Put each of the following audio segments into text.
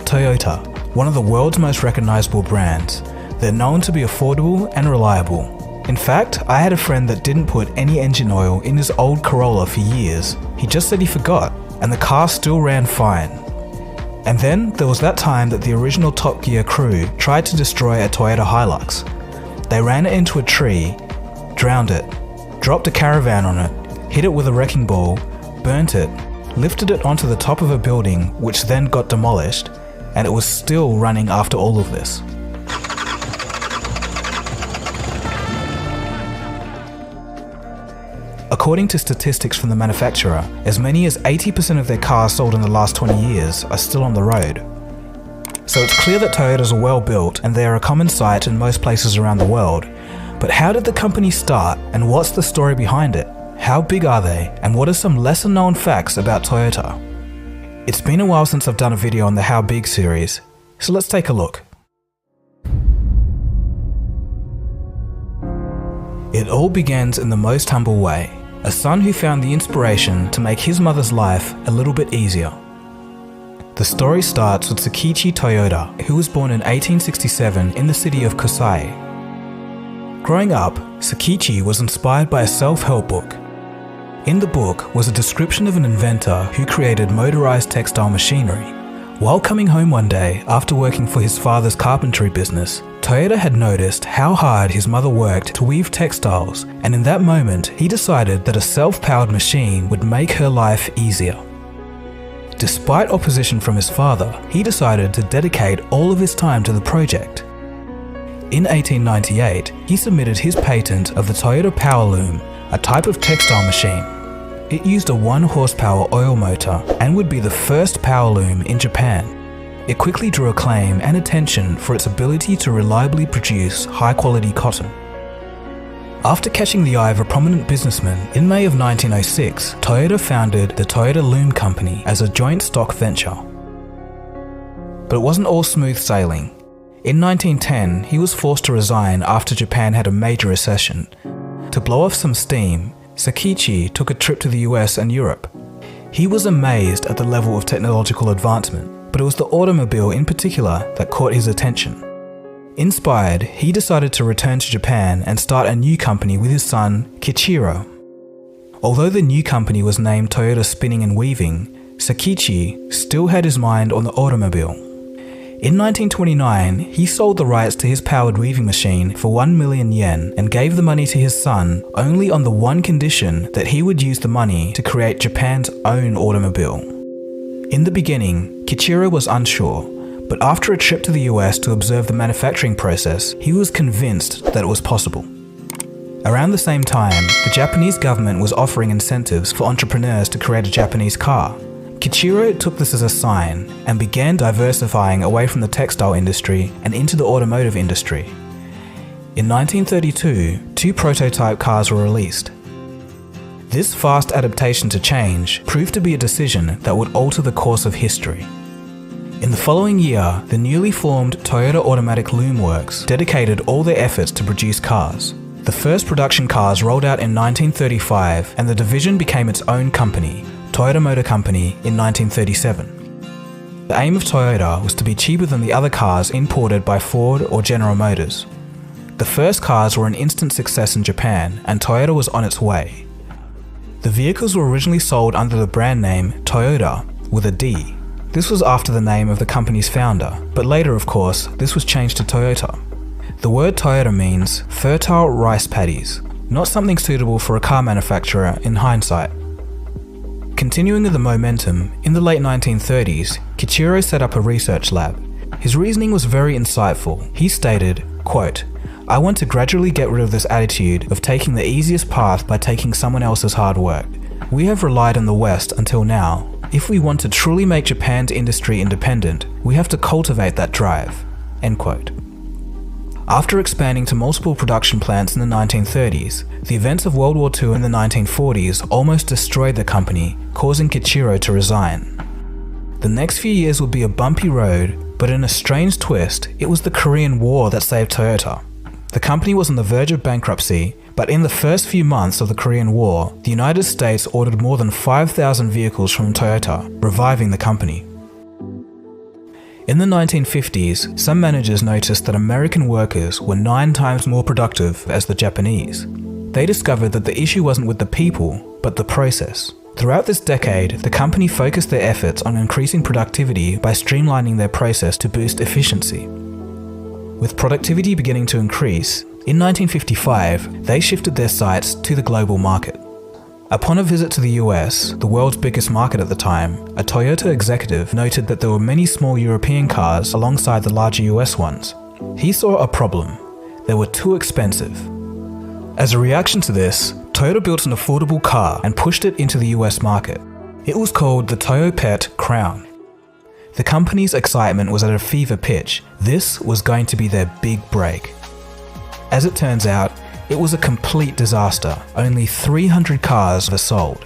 Toyota, one of the world's most recognizable brands. They're known to be affordable and reliable. In fact, I had a friend that didn't put any engine oil in his old Corolla for years. He just said he forgot, and the car still ran fine. And then there was that time that the original Top Gear crew tried to destroy a Toyota Hilux. They ran it into a tree, drowned it, dropped a caravan on it, hit it with a wrecking ball, burnt it, lifted it onto the top of a building which then got demolished, and it was still running after all of this. According to statistics from the manufacturer, as many as 80% of their cars sold in the last 20 years are still on the road. So it's clear that Toyotas are well built and they are a common sight in most places around the world. But how did the company start and what's the story behind it? How big are they and what are some lesser known facts about Toyota? It's been a while since I've done a video on the How Big series, so let's take a look. It all begins in the most humble way. A son who found the inspiration to make his mother's life a little bit easier. The story starts with Kiichiro Toyoda, who was born in 1867 in the city of Kusai. Growing up, Kiichiro was inspired by a self-help book. In the book was a description of an inventor who created motorized textile machinery. While coming home one day after working for his father's carpentry business, Toyoda had noticed how hard his mother worked to weave textiles, and in that moment he decided that a self-powered machine would make her life easier. Despite opposition from his father, he decided to dedicate all of his time to the project. In 1898, he submitted his patent of the Toyota Power Loom, a type of textile machine. It used a 1-horsepower oil motor and would be the first power loom in Japan. It quickly drew acclaim and attention for its ability to reliably produce high-quality cotton. After catching the eye of a prominent businessman, in May of 1906, Toyota founded the Toyota Loom Company as a joint stock venture. But it wasn't all smooth sailing. In 1910, he was forced to resign after Japan had a major recession. To blow off some steam, Kiichiro took a trip to the US and Europe. He was amazed at the level of technological advancement, but it was the automobile in particular that caught his attention. Inspired, he decided to return to Japan and start a new company with his son, Kiichiro. Although the new company was named Toyota Spinning and Weaving, Kiichiro still had his mind on the automobile. In 1929, he sold the rights to his powered weaving machine for 1 million yen and gave the money to his son only on the one condition that he would use the money to create Japan's own automobile. In the beginning, Kiichiro was unsure, but after a trip to the US to observe the manufacturing process, he was convinced that it was possible. Around the same time, the Japanese government was offering incentives for entrepreneurs to create a Japanese car. Kiichiro took this as a sign and began diversifying away from the textile industry and into the automotive industry. In 1932, 2 prototype cars were released. This fast adaptation to change proved to be a decision that would alter the course of history. In the following year, the newly formed Toyota Automatic Loom Works dedicated all their efforts to produce cars. The first production cars rolled out in 1935 and the division became its own company, Toyota Motor Company, in 1937. The aim of Toyota was to be cheaper than the other cars imported by Ford or General Motors. The first cars were an instant success in Japan and Toyota was on its way. The vehicles were originally sold under the brand name Toyota with a D. This was after the name of the company's founder, but later, of course, this was changed to Toyota. The word Toyota means fertile rice paddies, not something suitable for a car manufacturer in hindsight. Continuing with the momentum, in the late 1930s, Kiichiro set up a research lab. His reasoning was very insightful. He stated, quote, "I want to gradually get rid of this attitude of taking the easiest path by taking someone else's hard work. We have relied on the West until now. If we want to truly make Japan's industry independent, we have to cultivate that drive." End quote. After expanding to multiple production plants in the 1930s, the events of World War II in the 1940s almost destroyed the company, causing Kiichiro to resign. The next few years would be a bumpy road, but in a strange twist, it was the Korean War that saved Toyota. The company was on the verge of bankruptcy, but in the first few months of the Korean War, the United States ordered more than 5,000 vehicles from Toyota, reviving the company. In the 1950s, some managers noticed that American workers were 9 times more productive as the Japanese. They discovered that the issue wasn't with the people, but the process. Throughout this decade, the company focused their efforts on increasing productivity by streamlining their process to boost efficiency. With productivity beginning to increase, in 1955, they shifted their sights to the global market. Upon a visit to the US, the world's biggest market at the time, a Toyota executive noted that there were many small European cars alongside the larger US ones. He saw a problem. They were too expensive. As a reaction to this, Toyota built an affordable car and pushed it into the US market. It was called the Toyota Crown. The company's excitement was at a fever pitch. This was going to be their big break. As it turns out, it was a complete disaster. Only 300 cars were sold.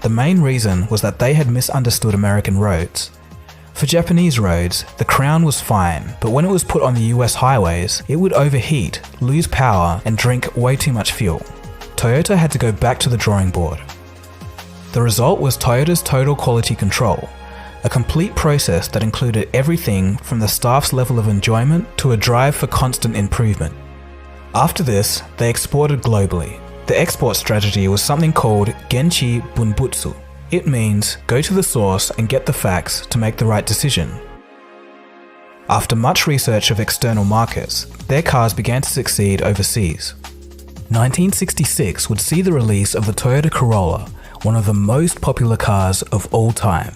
The main reason was that they had misunderstood American roads. For Japanese roads, the Crown was fine, but when it was put on the US highways, it would overheat, lose power, and drink way too much fuel. Toyota had to go back to the drawing board. The result was Toyota's Total Quality Control, a complete process that included everything from the staff's level of enjoyment to a drive for constant improvement. After this, they exported globally. The export strategy was something called Genchi Bunbutsu. It means go to the source and get the facts to make the right decision. After much research of external markets, their cars began to succeed overseas. 1966 would see the release of the Toyota Corolla, one of the most popular cars of all time.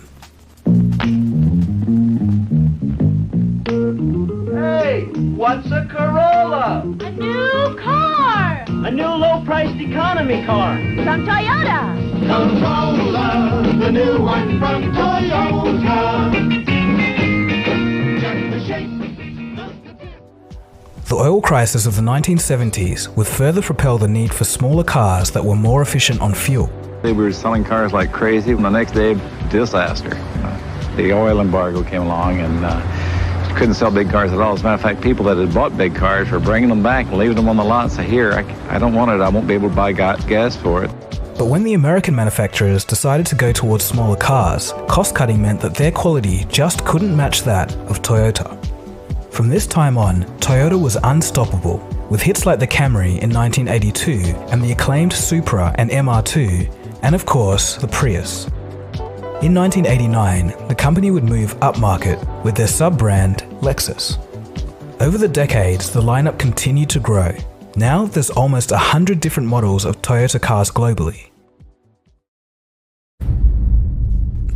Hey, what's a Corolla? A new car! A new low-priced economy car. From Toyota! Corolla, the new one from Toyota. Check the shape. The oil crisis of the 1970s would further propel the need for smaller cars that were more efficient on fuel. We were selling cars like crazy. The next day, disaster. The oil embargo came along and couldn't sell big cars at all. As a matter of fact, people that had bought big cars were bringing them back and leaving them on the lot. So here, I don't want it. I won't be able to buy gas for it. But when the American manufacturers decided to go towards smaller cars, cost-cutting meant that their quality just couldn't match that of Toyota. From this time on, Toyota was unstoppable, with hits like the Camry in 1982 and the acclaimed Supra and MR2, and of course, the Prius. In 1989, the company would move upmarket with their sub-brand Lexus. Over the decades, the lineup continued to grow. Now there's almost 100 different models of Toyota cars globally.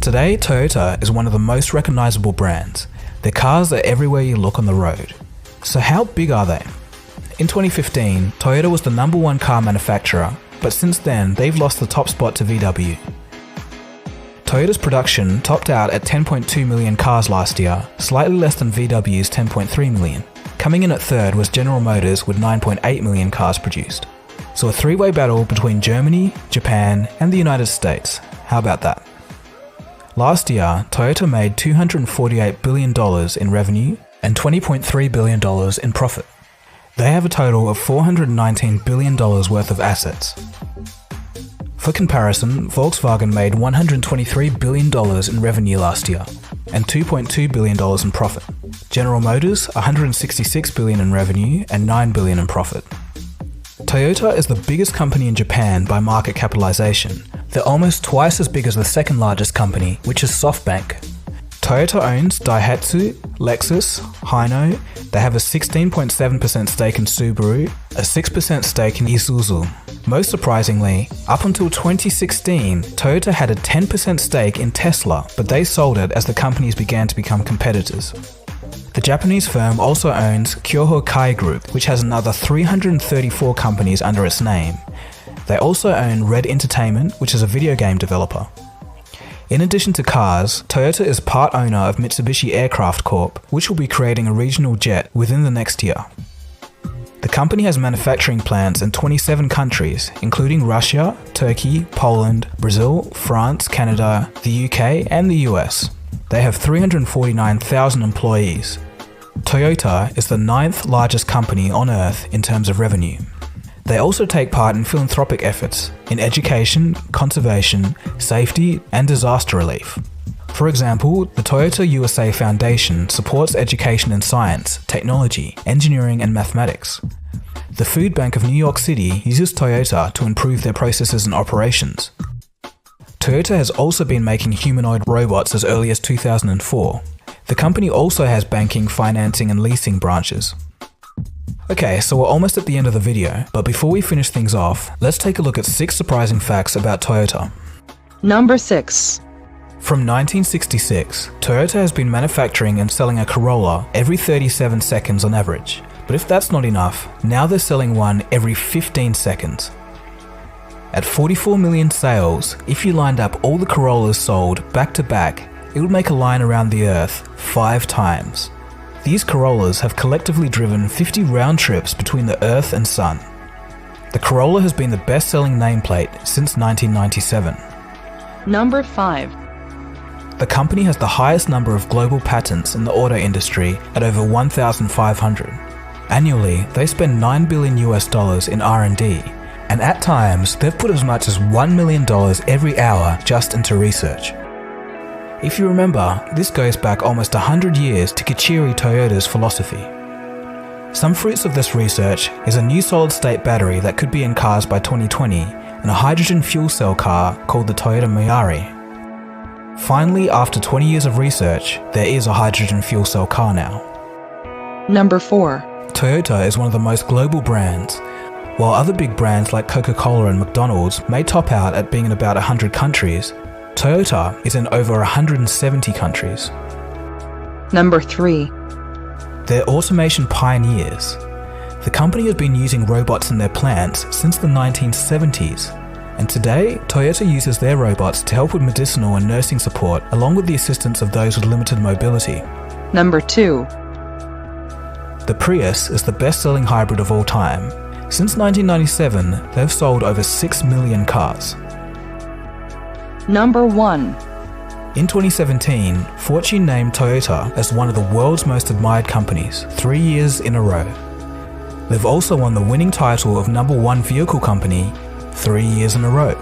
Today, Toyota is one of the most recognizable brands. Their cars are everywhere you look on the road. So how big are they? In 2015, Toyota was the #1 car manufacturer, but since then, they've lost the top spot to VW. Toyota's production topped out at 10.2 million cars last year, slightly less than VW's 10.3 million. Coming in at third was General Motors with 9.8 million cars produced. So a three-way battle between Germany, Japan, and the United States. How about that? Last year, Toyota made $248 billion in revenue and $20.3 billion in profit. They have a total of $419 billion worth of assets. For comparison, Volkswagen made $123 billion in revenue last year and $2.2 billion in profit. General Motors, $166 billion in revenue and $9 billion in profit. Toyota is the biggest company in Japan by market capitalization. They're almost twice as big as the second largest company, which is SoftBank. Toyota owns Daihatsu, Lexus, Hino. They have a 16.7% stake in Subaru, a 6% stake in Isuzu. Most surprisingly, up until 2016, Toyota had a 10% stake in Tesla, but they sold it as the companies began to become competitors. The Japanese firm also owns Kyoho Kai Group, which has another 334 companies under its name. They also own Red Entertainment, which is a video game developer. In addition to cars, Toyota is part owner of Mitsubishi Aircraft Corp, which will be creating a regional jet within the next year. The company has manufacturing plants in 27 countries, including Russia, Turkey, Poland, Brazil, France, Canada, the UK, and the US. They have 349,000 employees. Toyota is the 9th largest company on Earth in terms of revenue. They also take part in philanthropic efforts in education, conservation, safety, and disaster relief. For example, the Toyota USA Foundation supports education in science, technology, engineering and mathematics. The Food Bank of New York City uses Toyota to improve their processes and operations. Toyota has also been making humanoid robots as early as 2004. The company also has banking, financing and leasing branches. Okay, so we're almost at the end of the video, but before we finish things off, let's take a look at 6 surprising facts about Toyota. Number 6. From 1966, Toyota has been manufacturing and selling a Corolla every 37 seconds on average. But if that's not enough, now they're selling one every 15 seconds. At 44 million sales, if you lined up all the Corollas sold back to back, it would make a line around the Earth 5 times. These Corollas have collectively driven 50 round trips between the Earth and Sun. The Corolla has been the best-selling nameplate since 1997. Number 5. The company has the highest number of global patents in the auto industry at over 1,500. Annually, they spend $9 billion in R&D, and at times they've put as much as $1 million every hour just into research. If you remember, this goes back almost 100 years to Kiichiro Toyoda's philosophy. Some fruits of this research is a new solid-state battery that could be in cars by 2020 and a hydrogen fuel cell car called the Toyota Mirai. Finally, after 20 years of research, there is a hydrogen fuel cell car now. Number 4. Toyota is one of the most global brands. While other big brands like Coca-Cola and McDonald's may top out at being in about 100 countries, Toyota is in over 170 countries. Number 3. They're automation pioneers. The company has been using robots in their plants since the 1970s. And today, Toyota uses their robots to help with medicinal and nursing support along with the assistance of those with limited mobility. Number 2. The Prius is the best-selling hybrid of all time. Since 1997, they've sold over 6 million cars. Number 1. In 2017, Fortune named Toyota as one of the world's most admired companies 3 years in a row. They've also won the winning title of #1 vehicle company 3 years in a row.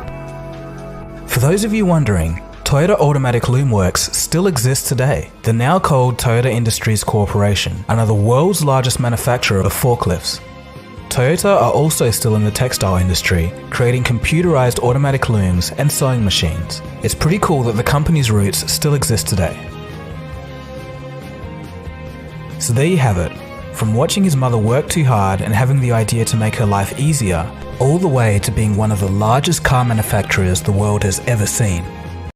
For those of you wondering, Toyota Automatic Loom Works still exists today. They're now called Toyota Industries Corporation and are the world's largest manufacturer of forklifts. Toyota are also still in the textile industry, creating computerized automatic looms and sewing machines. It's pretty cool that the company's roots still exist today. So there you have it. From watching his mother work too hard and having the idea to make her life easier, all the way to being one of the largest car manufacturers the world has ever seen.